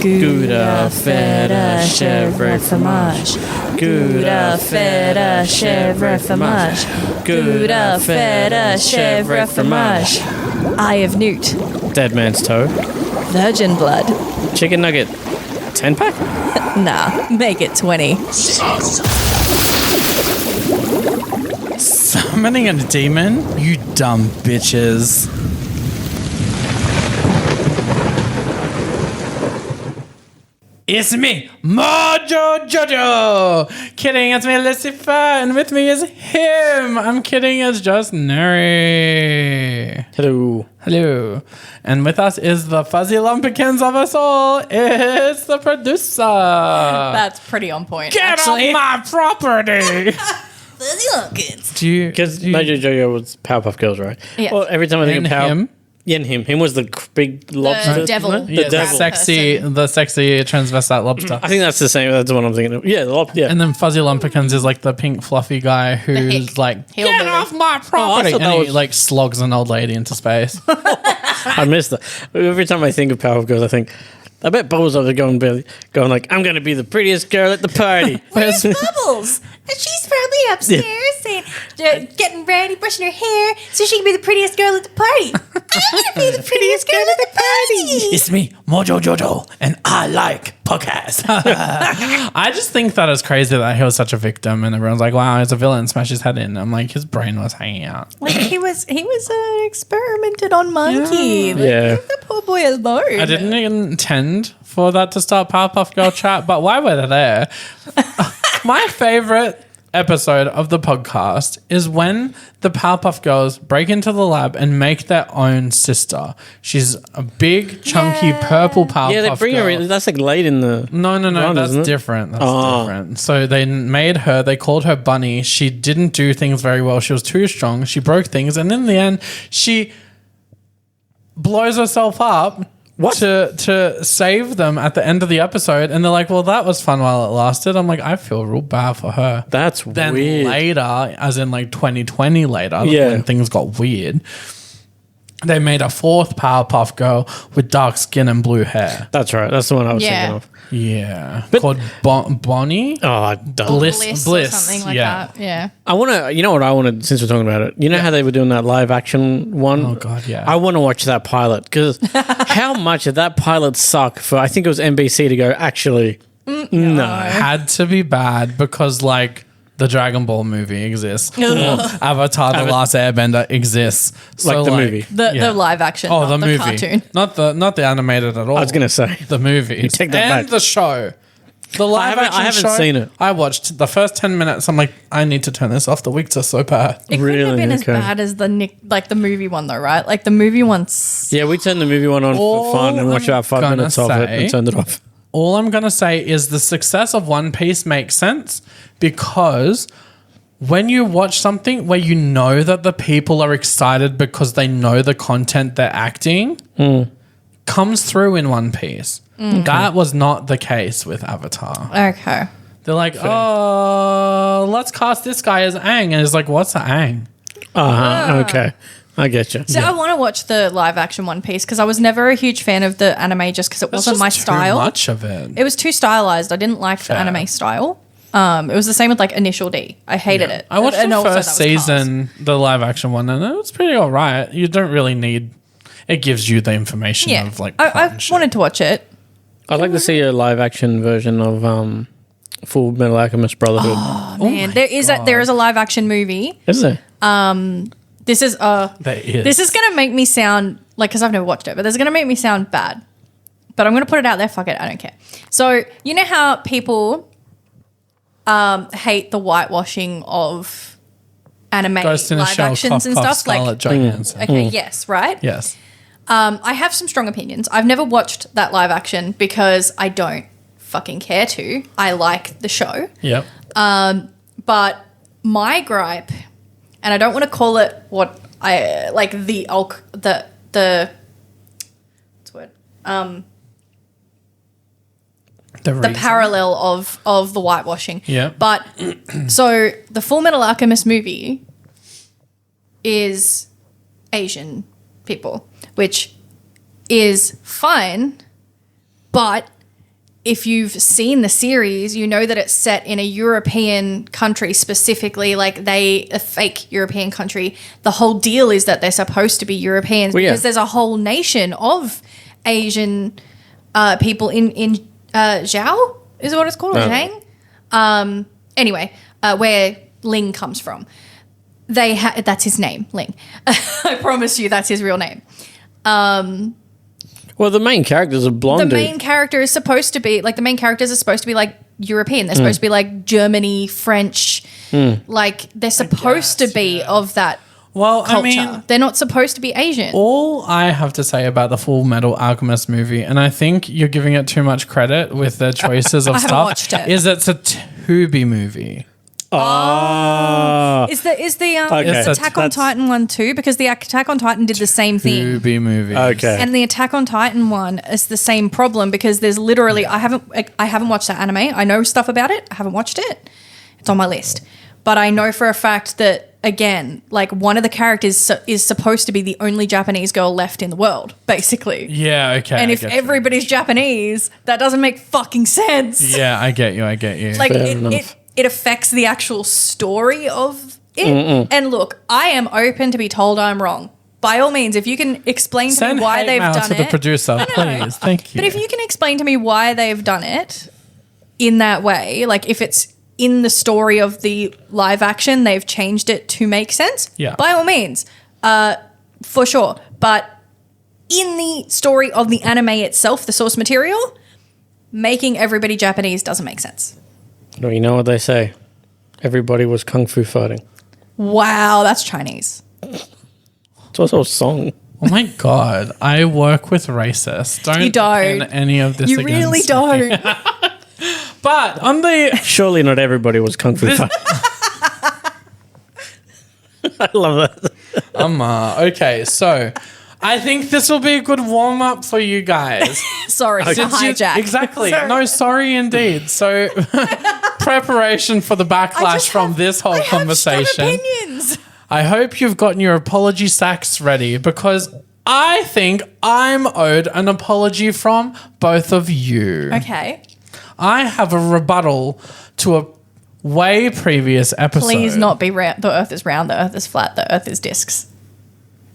Gouda, feta, chèvre, fromage. Gouda, feta, chèvre, fromage. Gouda, feta, chèvre, fromage. Eye of newt. Dead man's toe. Virgin blood. Chicken nugget. 10-pack? Nah, make it 20. Summoning a demon? You dumb bitches. It's me, Mojo Jojo. Kidding, it's me, Lucy-Furr, and with me is him. I'm kidding, it's just Nery. Hello. Hello. And with us is the fuzzy lumpikins of us all. It's the producer. That's pretty on point. Get off my property. Fuzzy lumpkins. Because Mojo Jojo was Powerpuff Girls, right? Yeah. Well, every time I think And of Power... him. Yeah, and him. Him was the big lobster. devil. wasn't it? Yeah, The devil. the sexy transvestite lobster. I think that's the same. That's what I'm thinking of. Yeah, the lobster. Yeah. And then Fuzzy Lumpikins is like the pink fluffy guy who's hick. like, Hillbilly. get off my property. thought that and he was- like slogs an old lady into space. I missed that. Every time I think of Powerpuff Girls, I think, I bet Bubbles over there going like, I'm going to be the prettiest girl at the party. Where's Bubbles? And she's probably upstairs getting ready, brushing her hair, so she can be the prettiest girl at the party. I'm going to be the prettiest girl at the party. It's me, Mojo Jojo, and I like podcasts. I just think that it's crazy that he was such a victim, and everyone's like, wow, he's a villain, smash his head in. I'm like, his brain was hanging out. Like he was experimented on monkey. Like, Yeah. leave the poor boy alone. I didn't intend for that to start Powerpuff Girl chat, but why were they there? My favorite episode of the podcast is when the Powerpuff Girls break into the lab and make their own sister. She's a big, chunky, purple Powerpuff Yeah, they bring Girl. her in. That's like late in the... No, run, that's isn't it? different. That's Oh. different. So they made her, they called her Bunny. She didn't do things very well. She was too strong. She broke things. And in the end, she blows herself up to save them at the end of the episode. And they're like, well, that was fun while it lasted. I'm like, I feel real bad for her. That's Then weird. later, as in like 2020 later, Yeah. when things got weird, they made a fourth Powerpuff Girl with dark skin and blue hair. That's right. That's the one I was Yeah. thinking of. Yeah. But- Called Bonnie? Oh, dumb. Bliss. Or something like Yeah. that. Yeah. I want to, you know what I wanted, since we're talking about it, you know how they were doing that live action one? Oh, God, yeah. I want to watch that pilot because how much did that pilot suck for, I think it was NBC to go, actually, no. Had to be bad because like the Dragon Ball movie exists. Or Avatar The Last Airbender exists. Like the movie. The live action. Oh, not the movie. cartoon. Not the animated at all. I was going to say. the movie. You take that and back. the show. The live I action haven't show, seen it. I watched the first 10 minutes. I'm like, I need to turn this off. The wigs are so bad. It couldn't Really? have been as Okay. bad as the movie one though, right? Like the movie one's Yeah, we turned the movie one on for fun and watched about 5 gonna minutes of it and say- turned it off. All I'm going to say is the success of One Piece makes sense because when you watch something where you know that the people are excited because they know the content they're acting comes through in One Piece. That was not the case with Avatar. okay. They're like, oh, let's cast this guy as Aang. And it's like, what's an Aang? Okay. I get you. So I want to watch the live action One Piece because I was never a huge fan of the anime just because it That's wasn't my just style. Too much of it. It was too stylized. I didn't like the anime style. It was the same with like Initial D. I hated it. I watched And the also that first was season, the live action one, and it was pretty all right. You don't really need. It gives you the information Yeah, of like. plot I and shit. wanted to watch it. I'd like to see a live action version of Full Metal Alchemist Brotherhood. Oh, man, there is a live action movie. Is there? This is There is. This is gonna make me sound like because I've never watched it, but this is gonna make me sound bad. But I'm gonna put it out there. Fuck it, I don't care. So you know how people hate the whitewashing of anime Ghost in a live Shell, actions cough, and cough, stuff. Scarlett Johansson. Okay, yes, right. Yes. I have some strong opinions. I've never watched that live action because I don't fucking care to. I like the show. Yep. But my gripe, and I don't want to call it what I like the what's the word? The The parallel of the whitewashing. Yeah. But so the Full Metal Alchemist movie is Asian people, which is fine, but if you've seen the series, you know that it's set in a European country specifically, like a fake European country. The whole deal is that they're supposed to be Europeans because there's a whole nation of Asian people in Zhao, is what it's called, or Zhang. Anyway, where Ling comes from. That's his name, Ling. I promise you that's his real name. Well, the main character's a blonde. The main character is supposed to be like European. They're supposed to be like Germany, French. Like they're supposed to be of that culture. I mean, they're not supposed to be Asian. All I have to say about the Full Metal Alchemist movie, and I think you're giving it too much credit with the choices of stuff, watched it. is it's a Tubi movie. Is the Attack on Titan one too? Because the Attack on Titan did the same thing. Tubi movie. Okay. And the Attack on Titan one is the same problem because there's literally I haven't watched that anime. I know stuff about it. I haven't watched it. It's on my list. But I know for a fact that again, like one of the characters is supposed to be the only Japanese girl left in the world, basically. Yeah, okay. And if everybody's Japanese, that doesn't make fucking sense. Yeah, I get you. Like it affects the actual story of it. And look, I am open to be told I'm wrong. By all means, if you can explain to me why they've done it. Send hate mail to the producer, please. Thank you. But if you can explain to me why they've done it in that way, like if it's in the story of the live action, they've changed it to make sense. Yeah. By all means, for sure. But in the story of the anime itself, the source material, making everybody Japanese doesn't make sense. Well, you know what they say? Everybody was kung fu fighting. Wow, that's Chinese. It's also a song. Oh my God, I work with racists. You don't. pin any of this You against really me. don't. But on the... Surely not everybody was kung fu fighting. I love that. Okay, so I think this will be a good warm-up for you guys. Sorry, to hijack. Exactly. Sorry. No, sorry indeed. So preparation for the backlash from this whole conversation. I have strong opinions. I hope you've gotten your apology sacks ready because I think I'm owed an apology from both of you. Okay. I have a rebuttal to a way previous episode. Please not be round. The Earth is round. The Earth is flat. The Earth is discs.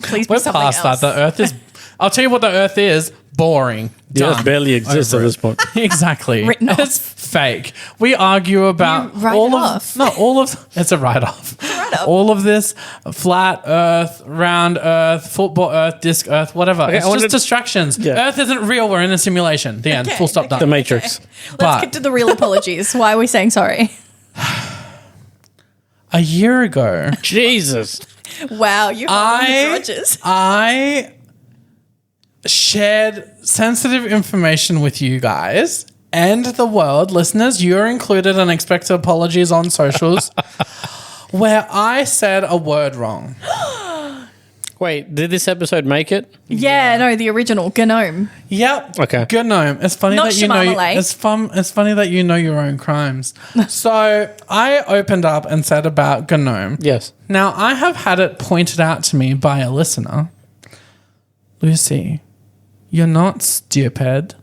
Please be We're something past else. that. The Earth is... I'll tell you what the Earth is. Boring. The Earth Done. barely exists at this point. Exactly. Written off. It's fake. We argue about You write all it of off. no, all of it's a write-off. write-off. All of this flat Earth, round Earth, football Earth, disc Earth, whatever. Okay, it's just distractions. Yeah. Earth isn't real. We're in a simulation. The end. Okay, Full stop. Done. The Matrix. Let's get to the real apologies. Why are we saying sorry? A year ago, Jesus. Wow, you hold the grudges. I shared sensitive information with you guys and the world. Listeners, you're included and expect apologies on socials where I said a word wrong. Wait, did this episode make it? Yeah, no, the original Gnome. Yep. Okay. Gnome. It's funny Not that you know. Shimamale. It's fun. It's funny that you know your own crimes. So I opened up and said about Gnome. Yes. Now I have had it pointed out to me by a listener. Lucy, you're not stupid.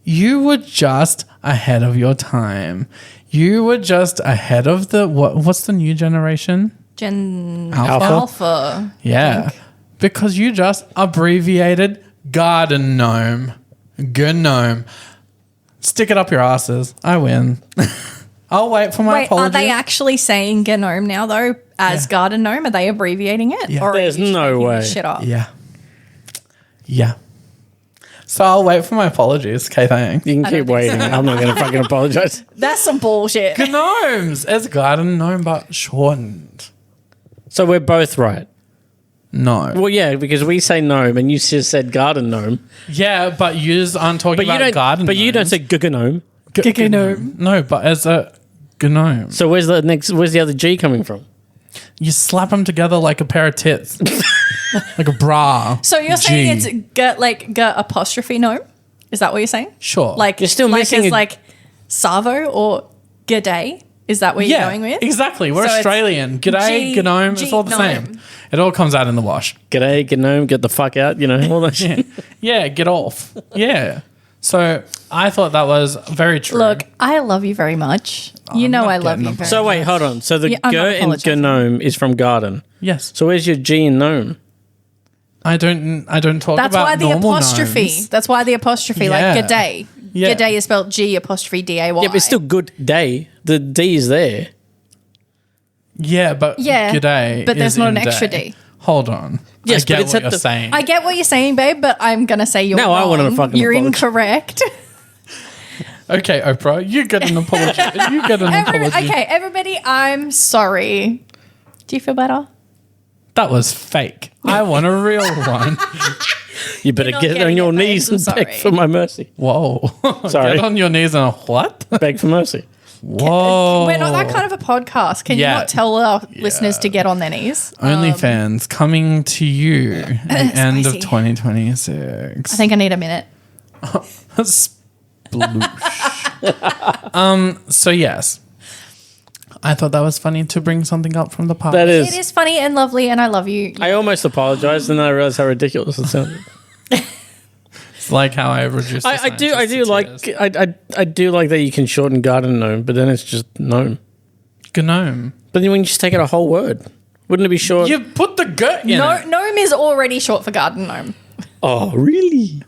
You were just ahead of your time. You were just ahead of the what's the new generation? Gen Alpha? Alpha. Yeah. Because you just abbreviated garden gnome. Gnome. Stick it up your asses. I win. I'll wait for my Wait, apology. are they actually saying Gnome now though? As garden gnome? Are they abbreviating it? Yeah. Or There's are you just no making way. this shit up? Yeah. Yeah. So I'll wait for my apologies. Okay, thanks. You can keep waiting. I'm not going to fucking apologize. That's some bullshit. Gnomes. It's garden gnome, but shortened. So we're both right. No. Well, yeah, because we say gnome and you just said garden gnome. Yeah, but yous aren't talking But you about don't. garden But you don't say gnome. gnome. No, but as a gnome. So where's the other G coming from? You slap them together like a pair of tits. Like a bra. So you're saying G. it's g apostrophe gnome? Is that what you're saying? Sure. Like You're still like missing as a- like Savo or G'day? Is that what you're going with? Exactly. We're So it's Australian. G'day, G- gnome. It's all the G-gnome. same. It all comes out in the wash. G'day, gnome, get the fuck out, all that shit. Yeah, get off. Yeah. So I thought that was very true. Look, I love you very much. You know not I love getting you a- very So much. wait, hold on. So the Yeah, I'm not G in apologising. gnome is from garden. Yes. So where's your G in gnome? I don't talk That's about why the normal apostrophe. gnomes. That's why the apostrophe, Yeah. like G'day. Yeah. G'day is spelled G''day. Yeah, but it's still good day. The D is there. Yeah, but Yeah, g'day but there's is not in an extra day. D. Hold on. Yes, I get but it's what at you're the- saying. I get what you're saying, babe, but I'm going to say you're No, I wrong. want to fucking You're apologize. incorrect. Okay, Oprah, you get an apology. You get an apology. Okay, everybody, I'm sorry. Do you feel better? That was fake. I want a real one. You better not get getting on your it, babe. knees I'm and beg sorry. for my mercy. Whoa. Sorry. Get on your knees and what? Beg for mercy. Whoa. We're not that kind of a podcast. Can Yeah. you not tell our listeners to get on their knees? OnlyFans coming to you at the end of Spicy. 2026. I think I need a minute. Sploosh. So yes, I thought that was funny to bring something up from the past. That It is. is funny and lovely, and I love you. I almost apologized, and then I realized how ridiculous it sounded. It's like how I reduced. the I do scientists to like tears. I do like that you can shorten garden gnome, but then it's just gnome. Gnome. But then when you just take out a whole word, wouldn't it be short? You put the G in it. Gnome is already short for garden gnome. Oh, really?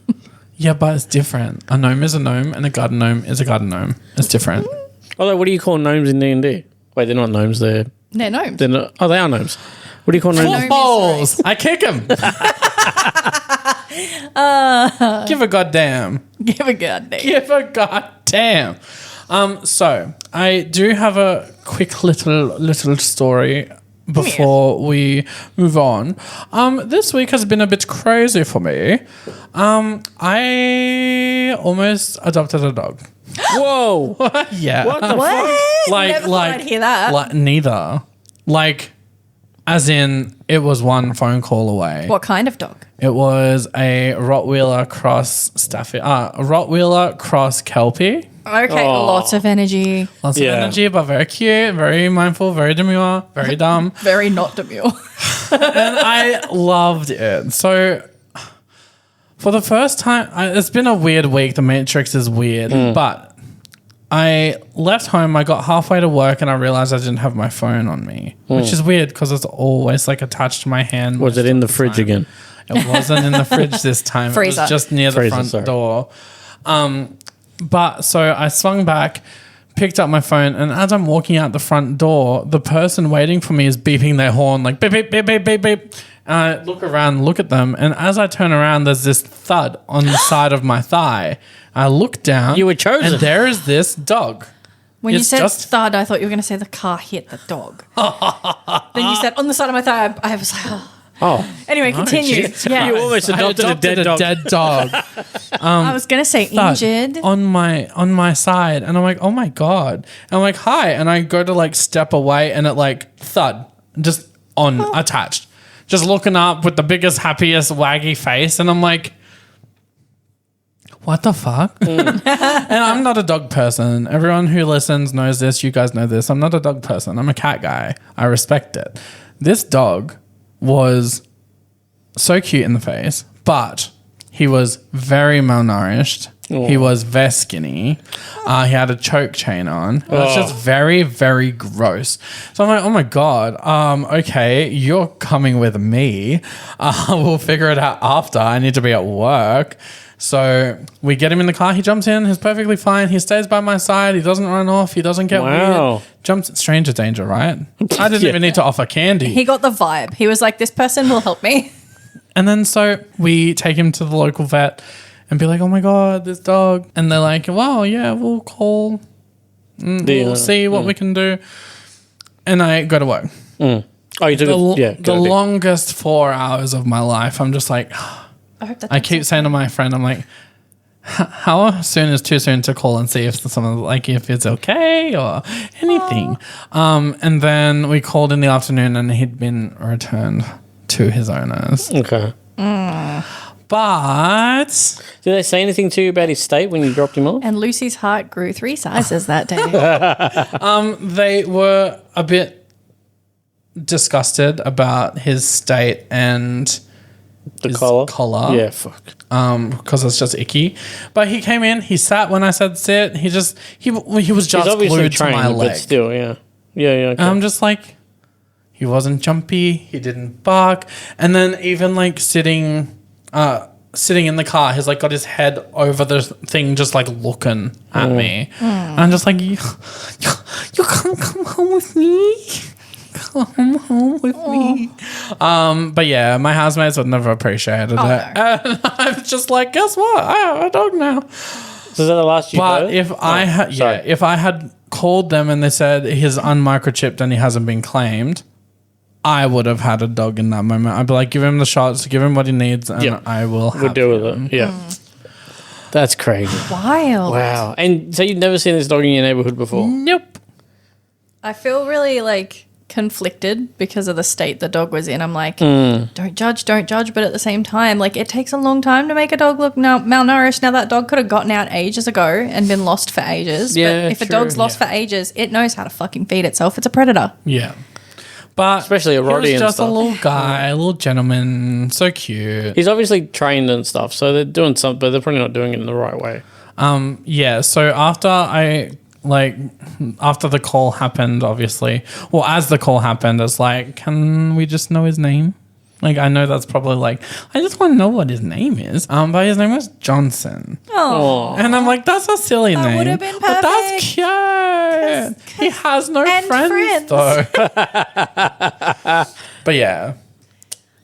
Yeah, but it's different. A gnome is a gnome, and a garden gnome is a garden gnome. It's different. Although, what do you call gnomes in D&D? Wait, they're not gnomes. They're Gnomes. not. Oh, they are gnomes. What do you call gnomes? Footballs. I kick him. Give a goddamn. Give a goddamn. Give a goddamn. So I do have a quick little story before we move on. This week has been a bit crazy for me. I almost adopted a dog. Whoa! Yeah. What the What? Like, Never thought I'd hear that. Like, neither. Like, as in, it was one phone call away. What kind of dog? It was a Rottweiler cross Rottweiler cross Kelpie. Okay, Oh. lots of energy. Lots Yeah. of energy, but very cute, very mindful, very demure, very dumb. Very not demure. And I loved it. So, for the first time, it's been a weird week. The Matrix is weird, but I left home. I got halfway to work, and I realized I didn't have my phone on me, which is weird because it's always like attached to my hand. Was it in the fridge again? It wasn't in the fridge this time. It Freezer. was just near the Freezer, front sorry. door. But so I swung back, picked up my phone, and as I'm walking out the front door, the person waiting for me is beeping their horn like beep, beep, beep, beep, beep, beep. And I look around, look at them, and as I turn around, there's this thud on the side of my thigh. I look down. You were chosen. And there is this dog. When you It's said just- thud, I thought you were going to say the car hit the dog. Then you said on the side of my thigh. I was like, oh. Oh, Anyway, continue. Jesus Yeah, you almost adopted a dead dog. dead dog. I was going to say thud injured. on my side, and I'm like, oh my god. And I'm like, hi, and I go to like step away, and it like thud just on attached, just looking up with the biggest happiest waggy face, and I'm like, what the fuck? And I'm not a dog person. Everyone who listens knows this. You guys know this. I'm not a dog person. I'm a cat guy. I respect it. This dog was so cute in the face, but he was very malnourished. He was very skinny. He had a choke chain on. It was just very, very gross. So I'm like, oh my God, okay, you're coming with me. We'll figure it out after. I need to be at work. So we get him in the car. He jumps in. He's perfectly fine. He stays by my side. He doesn't run off. He doesn't get Wow. weird. Jumps stranger danger, right? I didn't Yeah. even need to offer candy. He got the vibe. He was like, this person will help me. And then so we take him to the local vet and be like, oh my God, this dog. And they're like, well, yeah, we'll call. We'll see what we can do. And I go to work. Oh, you took The longest 4 hours of my life. I'm just like, I hope that I keep saying to my friend, I'm like, how soon is too soon to call and see if someone like if it's okay or anything. And then we called in the afternoon and he'd been returned to his owners. Okay. But Did they say anything to you about his state when you dropped him off? And Lucy's heart grew 3 sizes that day. they were a bit disgusted about his state and his collar? collar. Yeah, fuck. Because it's just icky. But he came in, he sat when I said sit. He was just He's obviously glued to trained, my leg. but still, yeah. Yeah, okay. And I'm just like, he wasn't jumpy. He didn't bark. And then even like sitting in the car, he's like got his head over the thing, just like looking at me. And I'm just like, you can't come home with me. Come home with me. But yeah, my housemates would never appreciated it. No. And I'm just like, guess what? I have a dog now. So is that the last you But heard? if I had called them and they said he's unmicrochipped and he hasn't been claimed, I would have had a dog in that moment. I'd be like, give him the shots, give him what he needs, and I will have We'll deal him. with it. Yeah. That's crazy. Wild. Wow. And so you've never seen this dog in your neighborhood before? Nope. I feel really like conflicted because of the state the dog was in. I'm like, don't judge. But at the same time, like it takes a long time to make a dog look malnourished. Now that dog could have gotten out ages ago and been lost for ages. Yeah, but if a true. dog's lost for ages, it knows how to fucking feed itself. It's a predator. Yeah. But Especially a Roddy he and was just stuff. a little guy, a little gentleman, so cute. He's obviously trained and stuff, so they're doing something, but they're probably not doing it in the right way. Yeah, so after the call happened, obviously, well, as the call happened, it's like, can we just know his name? Like, I know that's probably like, I just want to know what his name is. But his name was Johnson. Oh, And I'm like, that's a silly name. would have been But that's cute. He has no and friends, friends. though. But yeah.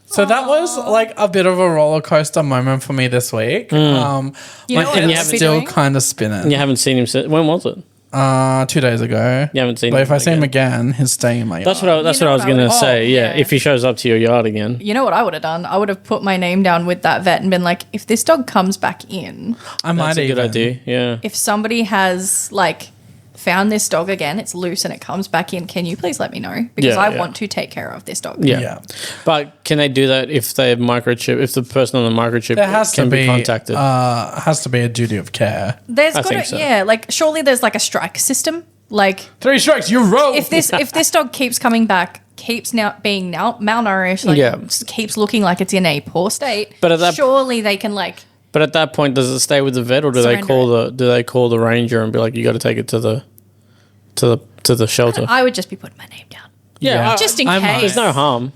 So that was like a bit of a roller coaster moment for me this week. You know My what head's else to be still doing? kind of spinning. And you haven't seen him since. When was it? 2 days ago. You haven't seen But him if I see him again. again, he's staying in my yard. That's what I was know going to what I would- say. Yeah, yeah. if he shows up to your yard again. You know what I would have done? I would have put my name down with that vet and been like, if this dog comes back in, I might That's a good even. idea. Yeah. if somebody has like found this dog again, it's loose and it comes back in, can you please let me know? Because Yeah, I yeah. want to take care of this dog. Yeah. Yeah. But can they do that if they have microchip? If the person on the microchip There has can to be contacted? has to be a duty of care. There's I got think to, so. yeah, like surely there's like a strike system. Like 3 strikes, you roll. if this dog keeps coming back, keeps being malnourished, like Yeah. just keeps looking like it's in a poor state, But at that- surely they can like But at that point, does it stay with the vet, or do they call the ranger and be like, you got to take it to the shelter? I would just be putting my name down. Yeah. Just in I case. might. There's no harm.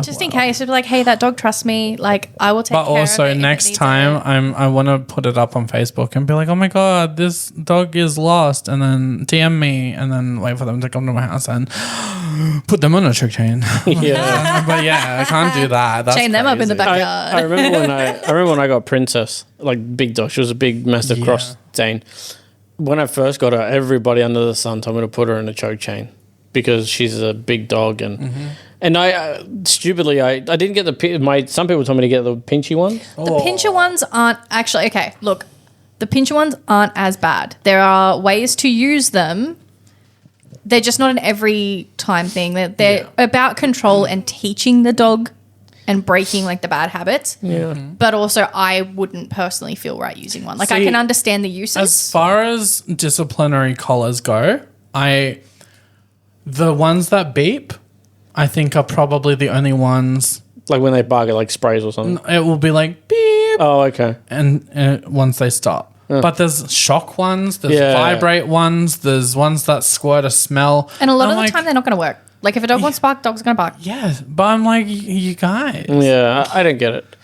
Just in case, it'd be like, hey, that dog trusts me. Like, I will take But care also of it if it next needs time, it. I want to put it up on Facebook and be like, oh my god, this dog is lost, and then DM me, and then wait for them to come to my house and put them on a choke chain. Yeah. But yeah, I can't do that. That's Chain them up in the crazy. backyard. I remember when I got Princess, like big dog. She was a big, massive cross Dane. When I first got her, everybody under the sun told me to put her in a choke chain because she's a big dog, and I stupidly I didn't get some people told me to get the pinchy one. The pincher ones aren't actually okay. Look, the pincher ones aren't as bad. There are ways to use them. They're just not an every time thing. They're about control and teaching the dog and breaking like the bad habits. Yeah. But also, I wouldn't personally feel right using one. Like I See, can understand the uses. As far as disciplinary collars go, the ones that beep, I think are probably the only ones. Like when they bark at like sprays or something. It will be like beep, Oh, okay. and once they stop. But there's shock ones, there's vibrate ones, there's ones that squirt a smell. And a lot I'm of the time, they're not going to work. Like if a dog wants to bark, dog's going to bark. Yeah, but I'm like, you guys. Yeah, I don't get it.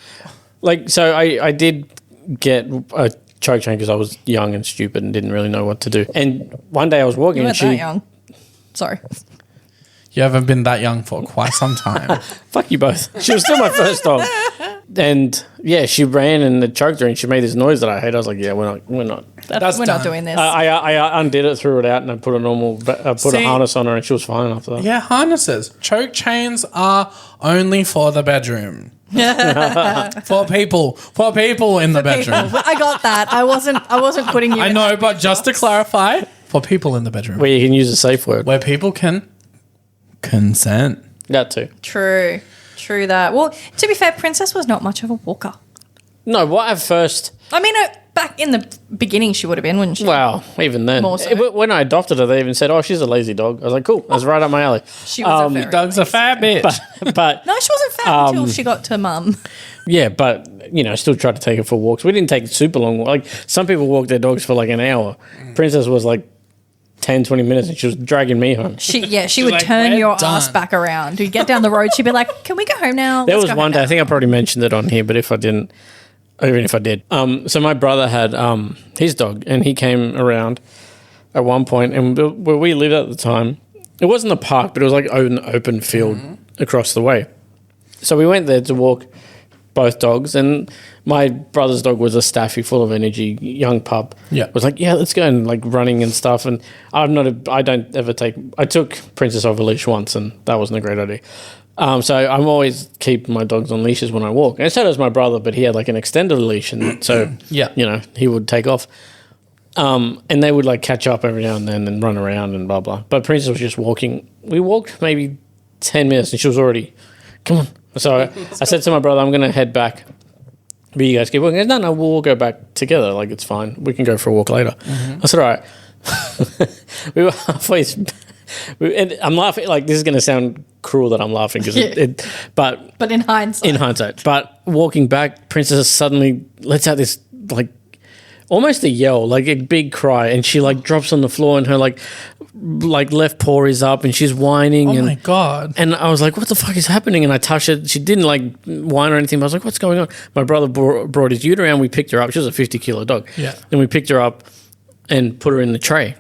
Like, so I did get a choke chain because I was young and stupid and didn't really know what to do. And one day I was walking You and weren't that young. Sorry. You haven't been that young for quite some time. Fuck you both. She was still my first dog. And yeah, she ran and it choked her and she made this noise that I hate. I was like, yeah, we're not. That's We're done. not doing this. I undid it, threw it out, and I put a See- harness on her, and she was fine after that. Yeah, harnesses. Choke chains are only for the bedroom. For people in the bedroom. I got that. I wasn't putting you. I in know, that but just to box. clarify, for people in the bedroom. Where you can use a safe word. Where people can consent. That too. True that. Well, to be fair, Princess was not much of a walker. No, what at first I mean, back in the beginning, she would have been, wouldn't she? Well, even then. More so. When I adopted her, they even said, she's a lazy dog. I was like, cool. That's right up my alley. She was a very Dog's a fat bitch. But No, she wasn't fat until she got to mum. yeah, but, I still tried to take her for walks. We didn't take super long. Like, some people walk their dogs for like an hour. Princess was like 10, 20 minutes and she was dragging me home. She would like, turn "We're your done." ass back around. You'd get down the road. She'd be like, can we go home now? There Let's was go one home day, I think I probably mentioned it on here, but if I didn't, or even if I did. So my brother had his dog and he came around at one point, and where we lived at the time, it wasn't a park, but it was like an open field across the way. So we went there to walk both dogs, and my brother's dog was a staffy, full of energy, young pup. Yeah. Was like, yeah, let's go, and like running and stuff. And I took Princess off a leash once, and that wasn't a great idea. So I'm always keep my dogs on leashes when I walk. And so does my brother, but he had like an extended leash, and so he would take off. And they would like catch up every now and then and run around and blah blah. But Princess was just walking. We walked maybe 10 minutes, and she was already, come on. So I said to my brother, I'm going to head back. But you guys keep walking. He goes, no, we'll go back together. Like, it's fine. We can go for a walk later. I said, all right. We were halfway. And I'm laughing. Like, this is going to sound cruel that I'm laughing. But in hindsight. In hindsight. But walking back, Princess suddenly lets out this, like, almost a yell, like a big cry. And she, like, drops on the floor and her, like left paw is up and she's whining. Oh, my God. And I was like, what the fuck is happening? And I touched it. She didn't, like, whine or anything. But I was like, what's going on? My brother brought his ute around. We picked her up. She was a 50-kilo dog. Yeah. And we picked her up and put her in the tray.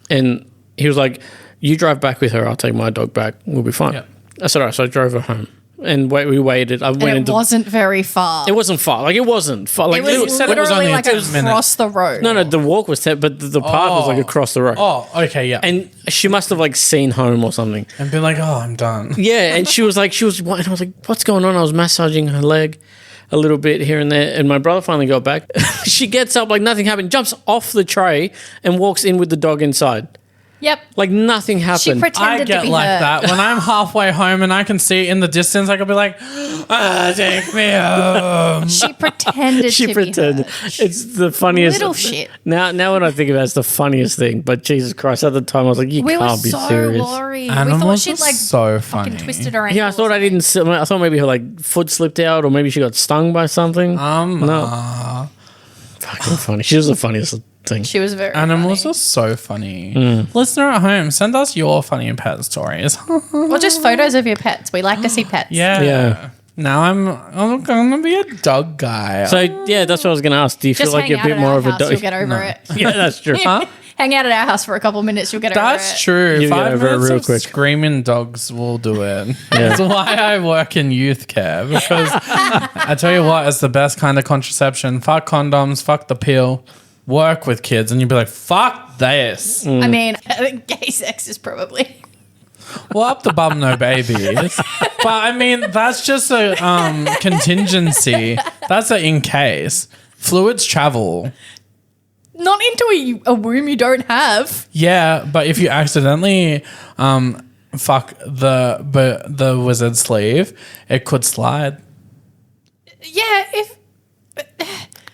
And he was like, you drive back with her. I'll take my dog back. We'll be fine. Yeah. I said, all right. So I drove her home. And we waited. It wasn't very far. It wasn't far. Like, it wasn't far. Like, It was said it was literally only like 10 minutes. across the road. no, the walk was 10, but the park was like across the road. Oh, okay, yeah. And she must have like seen home or something. And been like, oh, I'm done. Yeah, and she was whining. I was like, what's going on? I was massaging her leg a little bit here and there, and my brother finally got back. She gets up like nothing happened, jumps off the tray and walks in with the dog inside. Yep. Like nothing happened. She pretended I get to be like her. that. When I'm halfway home and I can see it in the distance, I could be like, take me home. She pretended She to pretended. be her. It's the funniest. Little shit. Now when I think about it, it's the funniest thing. But Jesus Christ, at the time I was like, you We were can't be so serious. worried. Animals we thought she'd are like so fucking funny. twisted her ankle. Yeah, I thought I thought maybe her like foot slipped out, or maybe she got stung by something. No, fucking funny. She was the funniest thing. She was very Animals funny. are so funny. Listener at home, send us your funny pet stories. Or just photos of your pets. We like to see pets. Yeah. Now I'm gonna be a dog guy. So yeah, that's what I was going to ask. Do you Just feel like hang you're a out bit at more our of a house, dog? you'll get over it. Yeah, that's true. Huh? Hang out at our house for a couple minutes, you'll get over it. That's true. You get 5 over it minutes real of quick. screaming dogs will do it. That's why I work in youth care, because I tell you what, it's the best kind of contraception. Fuck condoms, fuck the pill. Work with kids, and you'd be like, fuck this. I mean, I think gay sex is probably... Well, up the bum, no babies. But I mean, that's just a contingency. That's a in case. Fluids travel. Not into a womb you don't have. Yeah, but if you accidentally fuck the wizard sleeve, it could slide. Yeah, if...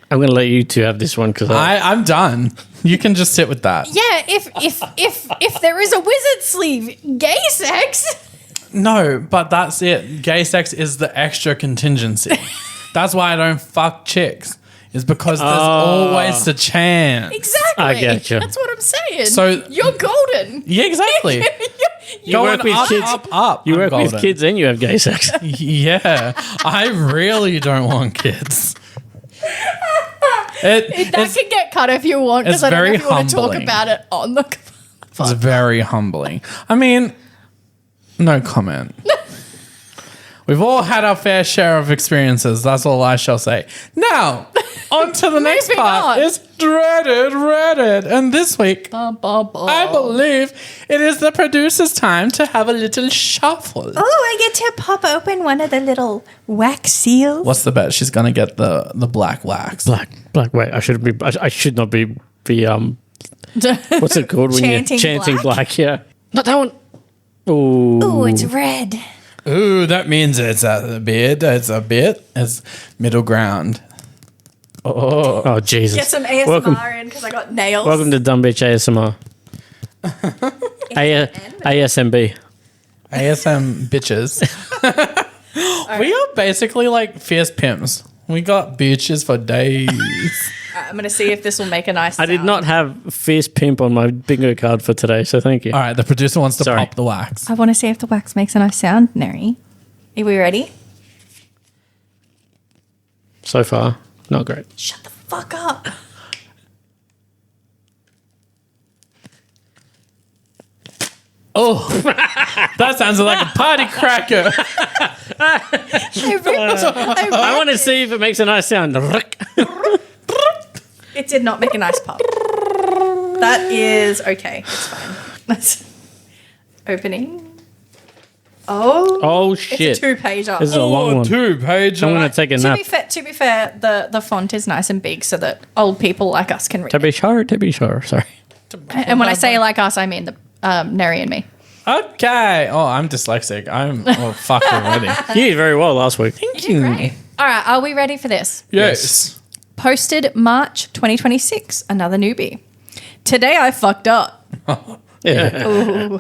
I'm going to let you two have this one because I'm done. You can just sit with that. Yeah, if there is a wizard sleeve, gay sex... No, but that's it. Gay sex is the extra contingency. That's why I don't fuck chicks. Is because there's always the chance. Exactly. I get you. That's what I'm saying. So- you're golden. Yeah, exactly. You work with up, kids. up. You I'm work with golden. kids and you have gay sex. Yeah, I really don't want kids. That can get cut if you want, because it's I don't know very if you want to talk humbling. about it on the... It's very humbling. I mean, no comment. We've all had our fair share of experiences. That's all I shall say. Now, on to the next Moving part. on. It's Reddit. And this week, I believe it is the producer's time to have a little shuffle. Oh, I get to pop open one of the little wax seals. What's the bet? She's going to get the black wax. Black. Wait, I should not be what's it called when you're chanting black? Yeah, not that one. Oh, it's red. Ooh, that means it's a bit. It's middle ground. Oh, Jesus. Get some ASMR in because I got nails. Welcome to Dumb Bitch ASMR. ASMB. ASM bitches. We are basically like fierce pimps. We got bitches for days. I'm going to see if this will make a nice sound. I did not have fierce pimp on my bingo card for today, so thank you. All right, the producer wants to pop the wax. I want to see if the wax makes a nice sound, Nery. Are we ready? So far, not great. Shut the fuck up. Oh, that sounds like a party cracker. I want to see if it makes a nice sound. It did not make a nice pop. That is okay. It's fine. That's opening. Oh shit. It's a 2-pager. This is a long one. 2-page. I'm going to take a nap. To be fair, the font is nice and big so that old people like us can read To be sure. Sorry. And when I say like us, I mean the Nery and me. Okay. Oh, I'm dyslexic. I'm fucked already. You did very well last week. Thank you. Great. All right, are we ready for this? Yes. Posted March 2026, another newbie. Today I fucked up. Yeah. Ooh.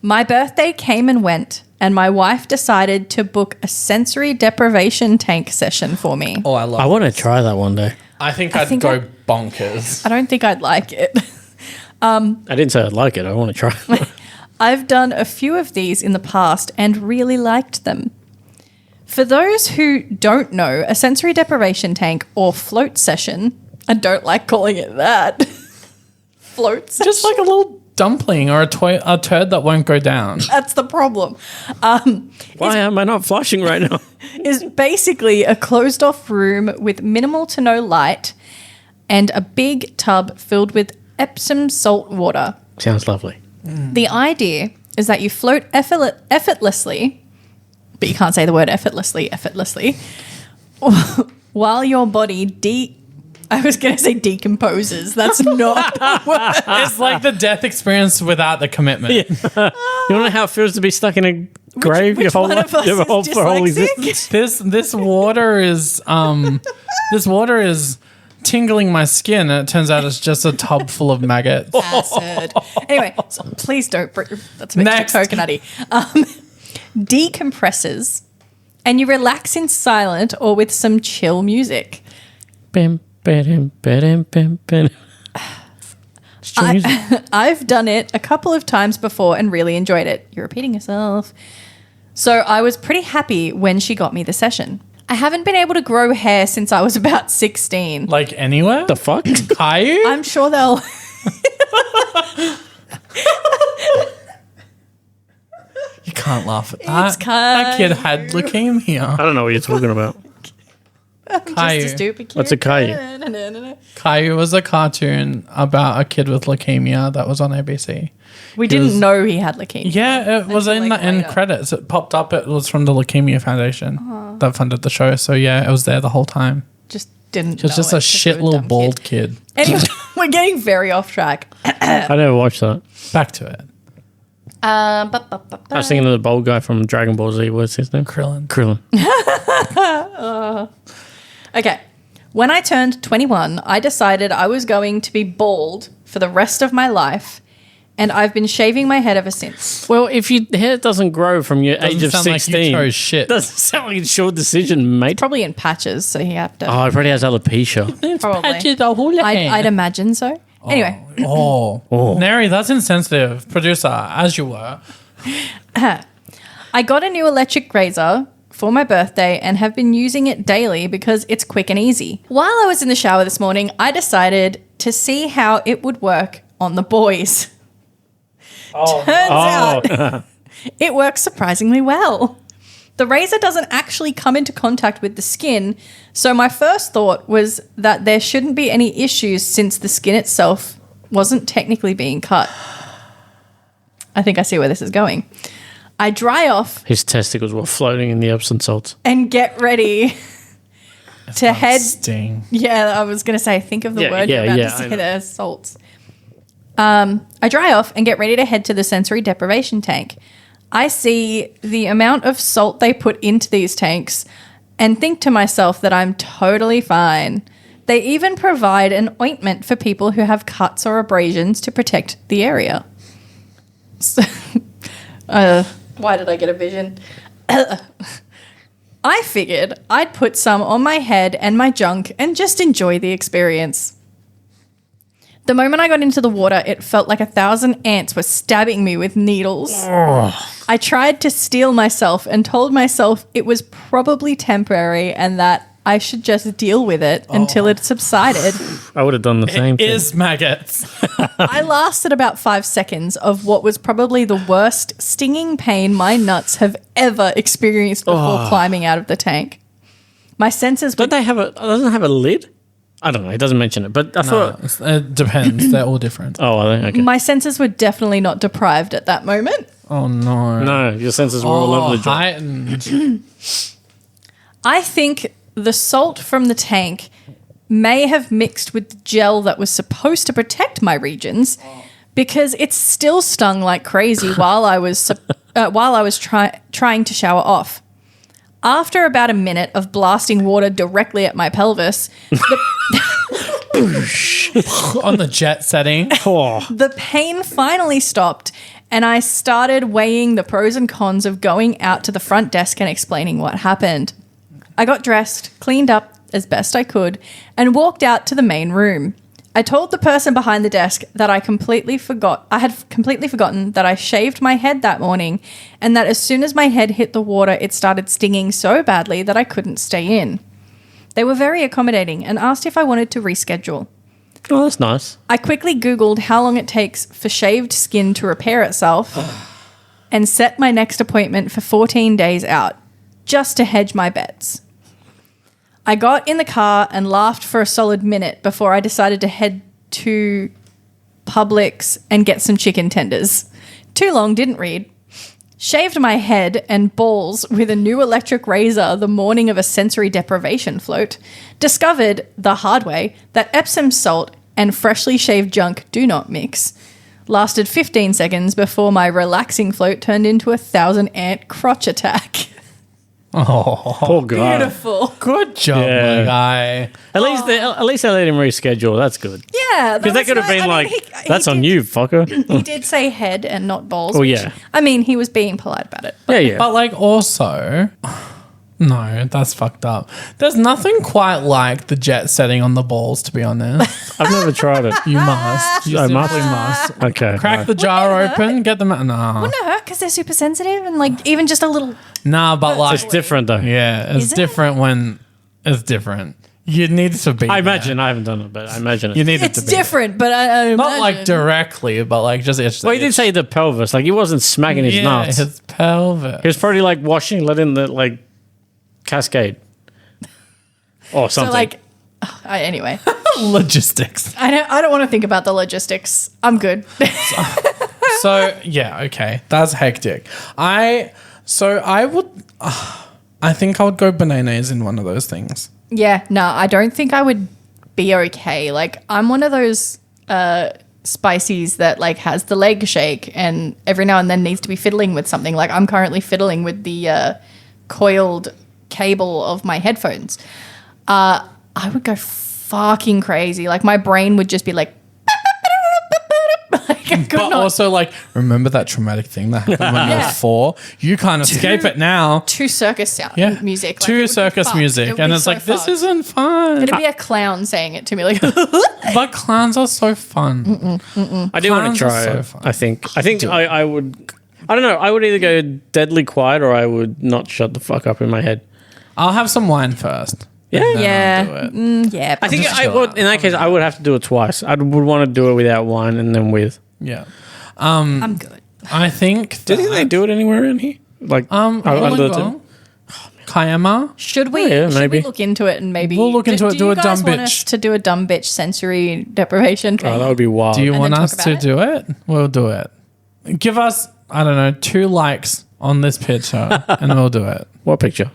My birthday came and went, and my wife decided to book a sensory deprivation tank session for me. Oh, I love I want to try that one day. I think I'd go bonkers. I don't think I'd like it. I didn't say I'd like it. I want to try it. I've done a few of these in the past and really liked them. For those who don't know, a sensory deprivation tank or float session, I don't like calling it that. Float session. Just like a little dumpling or a turd that won't go down. That's the problem. Why am I not flushing right now? Is basically a closed off room with minimal to no light and a big tub filled with Epsom salt water. Sounds lovely. The idea is that you float effortlessly, but you can't say the word effortlessly, while your body I was going to say decomposes. That's not the word. It's like the death experience without the commitment. Yeah. You don't know how it feels to be stuck in a grave which your whole one life, of us your whole, is for whole dyslexic? existence. This water is tingling my skin, and it turns out it's just a tub full of maggots. Acid. Anyway, so please don't. That's a bit Next. too coconutty. Decompresses, and you relax in silent or with some chill music. Bim, ba-dim, ba-dim, bim, bim. It's chill music. I've done it a couple of times before and really enjoyed it. You're repeating yourself. So I was pretty happy when she got me the session. I haven't been able to grow hair since I was about 16. Like anywhere? The fuck? Caillou? I'm sure they'll... You can't laugh at that. It's That kid had I leukemia. don't know what you're talking about. Caillou. Just a stupid kid. What's a Caillou? No. Caillou was a cartoon about a kid with leukemia that was on ABC. We didn't know he had leukemia. Yeah, it was Until, in like, the end later. credits. It popped up. It was from the Leukemia Foundation that funded the show. So yeah, it was there the whole time. Just didn't It was know just it a 'cause shit we were little dumb bald kid. Anyway, we're getting very off track. I never watched that. Back to it. I was thinking of the bald guy from Dragon Ball Z. What's his name? Krillin. Okay. When I turned 21, I decided I was going to be bald for the rest of my life, and I've been shaving my head ever since. Well, if your hair doesn't grow from your age of sound like you 16, chose shit. doesn't sound like a short decision, mate. Probably in patches, so you have to... Oh, it probably has alopecia. Probably. I'd imagine so. Anyway, Nery, that's insensitive. Producer, as you were. I got a new electric razor for my birthday and have been using it daily because it's quick and easy. While I was in the shower this morning, I decided to see how it would work on the boys. Turns out it works surprisingly well. The razor doesn't actually come into contact with the skin, so my first thought was that there shouldn't be any issues since the skin itself wasn't technically being cut. I think I see where this is going. I dry off His testicles were floating in the Epsom salts. and get ready to head... Sting. Yeah, I was going to say, think of the word you're about to I say know. there, salts. I dry off and get ready to head to the sensory deprivation tank. I see the amount of salt they put into these tanks and think to myself that I'm totally fine. They even provide an ointment for people who have cuts or abrasions to protect the area. So, why did I get a vision? I figured I'd put some on my head and my junk and just enjoy the experience. The moment I got into the water, it felt like 1,000 ants were stabbing me with needles. I tried to steel myself and told myself it was probably temporary and that I should just deal with it until it subsided. I would have done the same thing. It is maggots. I lasted about 5 seconds of what was probably the worst stinging pain my nuts have ever experienced before climbing out of the tank. My senses were... Doesn't it have a lid? I don't know. It doesn't mention it, but I thought... It depends. They're all different. Oh, are they? Okay. My senses were definitely not deprived at that moment. Oh, no. No, your senses were all over the joint. Heightened. I think the salt from the tank may have mixed with the gel that was supposed to protect my regions because it still stung like crazy while I was trying to shower off. After about a minute of blasting water directly at my pelvis, On the jet setting. the pain finally stopped and I started weighing the pros and cons of going out to the front desk and explaining what happened. I got dressed, cleaned up as best I could, and walked out to the main room. I told the person behind the desk that I had completely forgotten that I shaved my head that morning and that as soon as my head hit the water, it started stinging so badly that I couldn't stay in. They were very accommodating and asked if I wanted to reschedule. Oh, that's nice. I quickly Googled how long it takes for shaved skin to repair itself and set my next appointment for 14 days out, just to hedge my bets. I got in the car and laughed for a solid minute before I decided to head to Publix and get some chicken tenders. Too long, didn't read. Shaved my head and balls with a new electric razor the morning of a sensory deprivation float. Discovered, the hard way, that Epsom salt and freshly shaved junk do not mix. Lasted 15 seconds before my relaxing float turned into 1,000 ant crotch attack. Oh, poor guy. Beautiful. Good job, my guy. At least they let him reschedule. That's good. Yeah. Because that could have been that's on you, fucker. He did say head and not balls. Oh, which, yeah. I mean, he was being polite about it. Yeah. But like also, no, that's fucked up. There's nothing quite like the jet setting on the balls, to be honest. I've never tried it. You must. You I simply must. must. Okay. Crack the jar open, get them out. Nah. Wouldn't it hurt because they're super sensitive and like even just a little... Nah, but like... It's different though. Yeah, it's Is it? different when it's different. You need to be I imagine. I haven't done it, but I imagine You it. need it It's to be different, but I Not like imagine. directly, but like just itch. Well, he did say the pelvis. Like he wasn't smacking his nuts. his pelvis. He was probably like washing, letting the like cascade or something. So like... anyway. Logistics. I don't want to think about the logistics. I'm good. So yeah, okay, that's hectic. I think I would go bananas in one of those things. Yeah, no, I don't think I would be okay. Like, I'm one of those spicies that like has the leg shake and every now and then needs to be fiddling with something. Like, I'm currently fiddling with the coiled cable of my headphones. I would go fucking crazy. Like, my brain would just be like, like I could But not. also, like, remember that traumatic thing that happened when you were 4? You can't escape it now. To circus sound music. Like, it To would be circus fucked. It music. would And be it's so like, this fucked. isn't fun. It'd be a clown saying it to me, like, But clowns are so fun. I do want Clowns to are try so it. fun. I think I would. I don't know. I would either go deadly quiet or I would not shut the fuck up in my head. I'll have some wine first. Yeah. and then yeah, I'll do it. yeah. I think Just I chill would. out. In that case, I would have to do it twice. I would want to do it without wine and then with. Yeah. I'm good. I think Do you think they do it anywhere in here? Like under the Wollongong, Kiama. Should we? yeah, should maybe. we look into it and maybe We'll look into it, do you a guys dumb want bitch. us to do a dumb bitch sensory deprivation Oh, training? that would be wild. Do you And want then us talk to about do it? We'll do it. Give us, I don't know, 2 likes on this picture and we'll do it. What picture?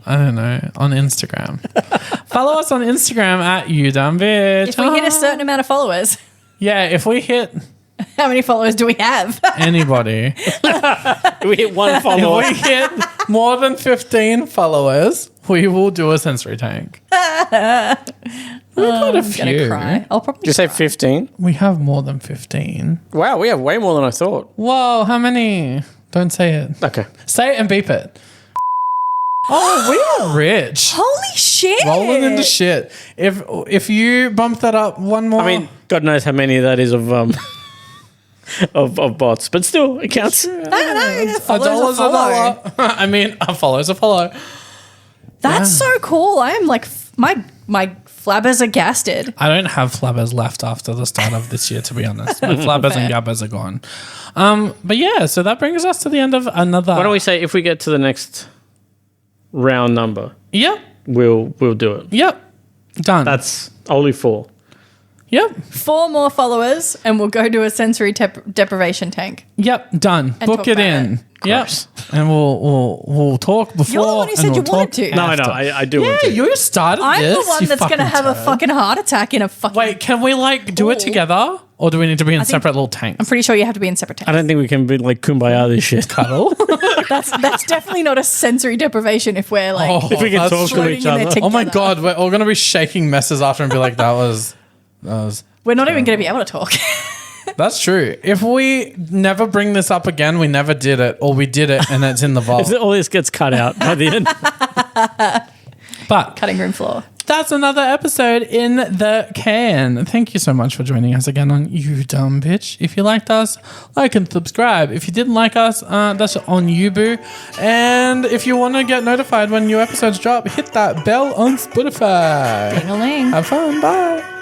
I don't know, on Instagram. Follow us on Instagram at YouDumbBitch. If we hit a certain amount of followers, Yeah, if we hit How many followers do we have? Anybody. We hit one follower. If we hit more than 15 followers, we will do a sensory tank. We've got a I'm few. gonna cry. I'll probably Did you say cry. 15? We have more than 15. Wow, we have way more than I thought. Whoa, how many? Don't say it. Okay. Say it and beep it. Oh, we are rich. Holy shit! Rolling into shit. If you bump that up one more. I mean, God knows how many that is of of bots, but still, it counts. I don't know. $1 Followers is a dollar. I mean, a follow is a follow. That's so cool. I am like my flabbers are gasted. I don't have flabbers left after the start of this year, to be honest. My flabbers and gabbers are gone. But yeah, so that brings us to the end of another. Why don't we say if we get to the next round number, Yep. we'll do it. Yep. Done. That's only 4. Yep. 4 more followers, and we'll go to a sensory deprivation tank. Yep. Done. And Book talk it about in. it. Yep. Gross. And we'll talk before. You're the one who and said we'll you wanted talk to. No, I know. after. I do Yeah, want to. you started I'm this. the one you that's going to fucking have a turd. fucking heart attack in a fucking. Wait, can we do it together, or do we need to be in separate little tanks? I'm pretty sure you have to be in separate I tanks. don't think we can be like kumbaya this shit. Cuddle. That's definitely not a sensory deprivation if we're like If we can that's talk to floating each in there other. Oh my together. god, we're all gonna be shaking messes after and be like, that was. We're not even going to be able to talk. That's true. If we never bring this up again, we never did it, or we did it and it's in the vault. All this gets cut out by the end. But Cutting room floor. that's another episode in the can. Thank you so much for joining us again on You Dumb Bitch. If you liked us, like and subscribe. If you didn't like us, that's on you, boo. And if you want to get notified when new episodes drop, hit that bell on Spotify. Ding-a-ling. Have fun. Bye.